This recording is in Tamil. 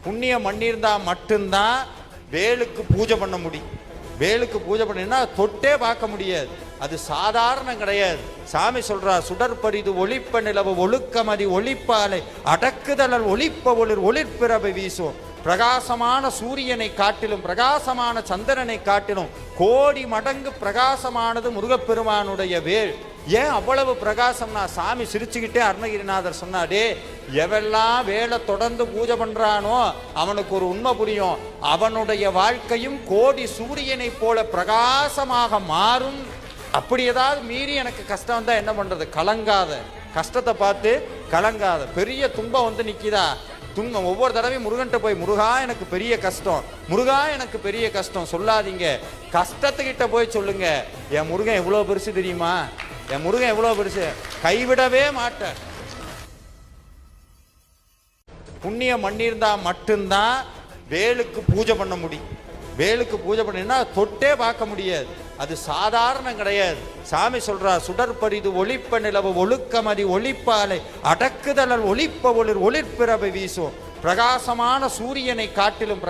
புண்ணியம் பண்ணியிருந்தா மட்டும்தான் வேலுக்கு பூஜை பண்ண முடியும். வேலுக்கு பூஜை பண்ணினா தொட்டே பார்க்க முடியாது, அது சாதாரணம் கிடையாது. சாமி சொல்றா, சுடற்பரிது ஒளிப்ப நிலவு ஒழுக்கமதி ஒளிப்பாலை அடக்குதலல் ஒளிப்ப ஒளிர் ஒளிர்பிறவை வீசும். பிரகாசமான சூரியனை காட்டிலும் பிரகாசமான சந்திரனை காட்டிலும் கோடி மடங்கு பிரகாசமானது முருகப்பெருமானுடைய வேல். ஏன் அவ்வளவு பிரகாசம்னா, சாமி சிரிச்சுக்கிட்டே அருணகிரிநாதர் சொன்னாடே, எவெல்லாம் வேலை தொடர்ந்து பூஜை பண்றானோ அவனுக்கு ஒரு உண்மை புரியும், அவனுடைய வாழ்க்கையும் கோடி சூரியனை போல பிரகாசமாக மாறும். அப்படி ஏதாவது மீறி எனக்கு கஷ்டம் வந்தா என்ன பண்றது? கலங்காத, கஷ்டத்தை பார்த்து கலங்காத. பெரிய துன்பம் வந்து நிக்குதா, துன்பம் ஒவ்வொரு தடவையும் முருகன்ட்ட போய், முருகா எனக்கு பெரிய கஷ்டம், முருகா எனக்கு பெரிய கஷ்டம் சொல்லாதீங்க. கஷ்டத்துக்கிட்ட போய் சொல்லுங்க, என் முருகன் எவ்வளவு பெருசு தெரியுமா, என் முருகன் எவ்வளவு பெருசு, கைவிடவே மாட்டேன். புண்ணியம் பண்ணியிருந்தா மட்டும்தான் வேலுக்கு பூஜை பண்ண முடியும். வேலுக்கு பூஜை பண்ணினா தொட்டே பார்க்க முடியாது, அது சாதாரணம் கிடையாது. சாமி சொல்றா, சுடற்பரிது ஒளிப்ப நிலவு ஒழுக்கமதி ஒளிப்பாலை அடக்குதலல் ஒளிப்ப ஒளிர் ஒளிர்பிறவை வீசும். பிரகாசமான சூரியனை காட்டிலும்